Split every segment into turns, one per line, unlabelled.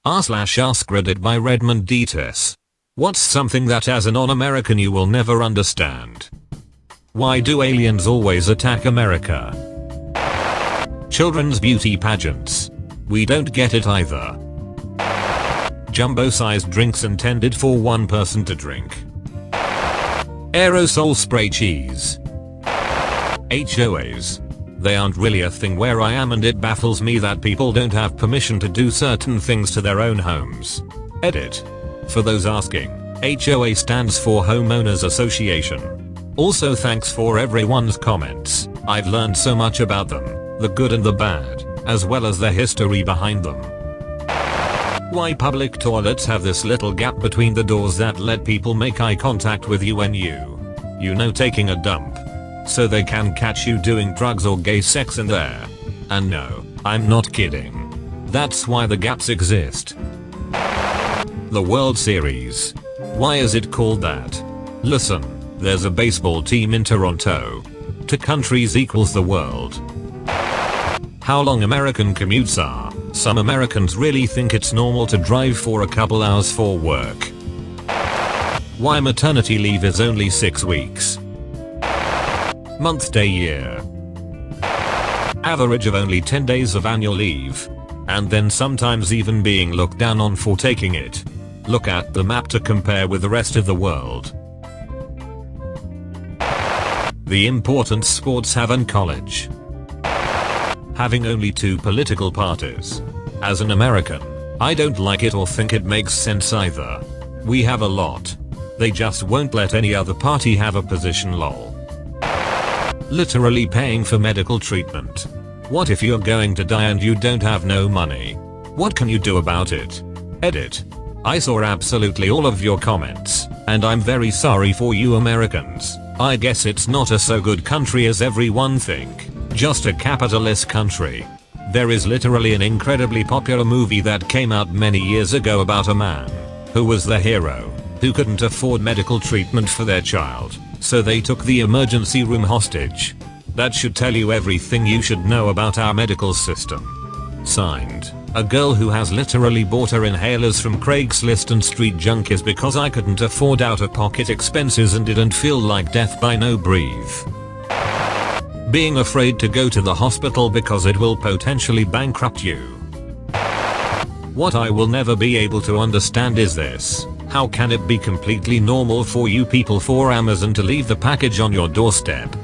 r/AskReddit by Redmond Dts. What's something that as a non-American you will never understand? Why do aliens always attack America? Children's beauty pageants. We don't get it either. Jumbo-sized drinks intended for one person to drink. Aerosol spray cheese. HOAs. They aren't really a thing where I am, and it baffles me that people don't have permission to do certain things to their own homes. Edit. For those asking, HOA stands for Homeowners Association. Also, thanks for everyone's comments. I've learned so much about them, the good and the bad, as well as the history behind them. Why public toilets have this little gap between the doors that let people make eye contact with you when you know, taking a dump. So they can catch you doing drugs or gay sex in there. And no, I'm not kidding. That's why the gaps exist. The World Series. Why is it called that? Listen, there's a baseball team in Toronto. Two countries equals the world. How long American commutes are. Some Americans really think it's normal to drive for a couple hours for work. Why maternity leave is only 6 weeks. Month, day, year. Average of only 10 days of annual leave. And then sometimes even being looked down on for taking it. Look at the map to compare with the rest of the world. The importance sports have in college. Having only 2 political parties. As an American, I don't like it or think it makes sense either. We have a lot. They just won't let any other party have a position, lol. Literally paying for medical treatment. What if you're going to die and you don't have no money? What can you do about it? Edit. I saw absolutely all of your comments, and I'm very sorry for you Americans. I guess it's not a so good country as everyone think, just a capitalist country. There is literally an incredibly popular movie that came out many years ago about a man who was the hero, who couldn't afford medical treatment for their child. So they took the emergency room hostage. That should tell you everything you should know about our medical system. Signed, a girl who has literally bought her inhalers from Craigslist and street junkies because I couldn't afford out-of-pocket expenses and didn't feel like death by no breathe. Being afraid to go to the hospital because it will potentially bankrupt you. What I will never be able to understand is this. How can it be completely normal for you people for Amazon to leave the package on your doorstep?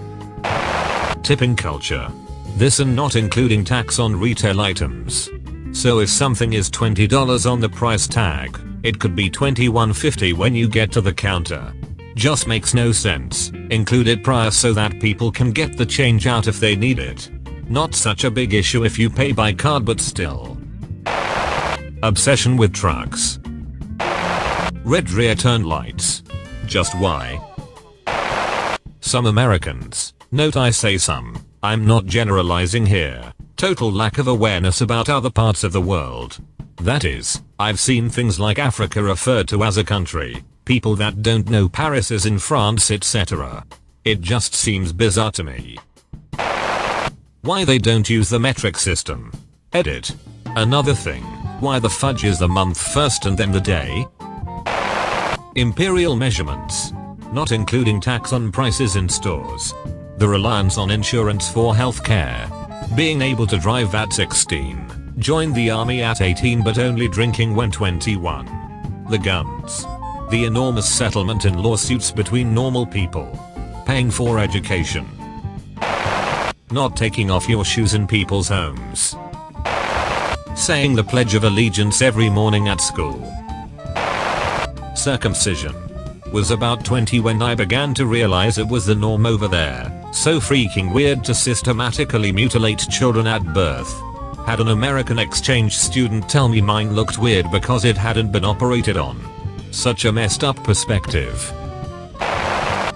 Tipping culture. This and not including tax on retail items. So if something is $20 on the price tag, it could be $21.50 when you get to the counter. Just makes no sense. Include it prior so that people can get the change out if they need it. Not such a big issue if you pay by card, but still. Obsession with trucks. Red rear turn lights. Just why? Some Americans, note I say some, I'm not generalizing here, total lack of awareness about other parts of the world. That is, I've seen things like Africa referred to as a country, people that don't know Paris is in France, etc. It just seems bizarre to me. Why they don't use the metric system. Edit. Another thing, why the fudge is the month first and then the day? Imperial measurements. Not including tax on prices in stores. The reliance on insurance for healthcare. Being able to drive at 16. Join the army at 18 but only drinking when 21. The guns. The enormous settlement in lawsuits between normal people. Paying for education. Not taking off your shoes in people's homes. Saying the Pledge of Allegiance every morning at school. Circumcision. Was about 20 when I began to realize it was the norm over there. So freaking weird to systematically mutilate children at birth. Had an American exchange student tell me mine looked weird because it hadn't been operated on. Such a messed up perspective.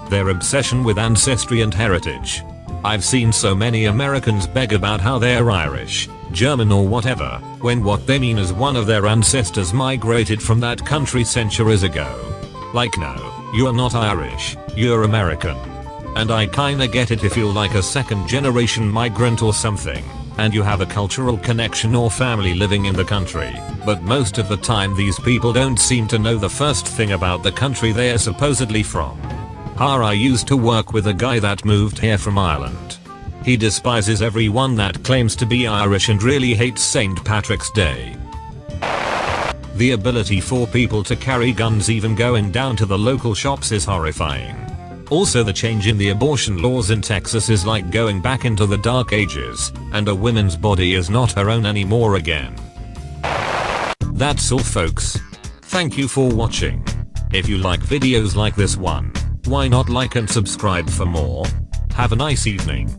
Their obsession with ancestry and heritage. I've seen so many Americans beg about how they're Irish, German or whatever, when what they mean is one of their ancestors migrated from that country centuries ago. Like no, you're not Irish, you're American. And I kinda get it if you're like a second generation migrant or something. and you have a cultural connection or family living in the country, but most of the time these people don't seem to know the first thing about the country they are supposedly from. I used to work with a guy that moved here from Ireland. He despises everyone that claims to be Irish and really hates St. Patrick's Day. The ability for people to carry guns even going down to the local shops is horrifying. Also, the change in the abortion laws in Texas is like going back into the dark ages, and a woman's body is not her own anymore again. That's all folks. Thank you for watching. If you like videos like this one, why not like and subscribe for more? Have a nice evening.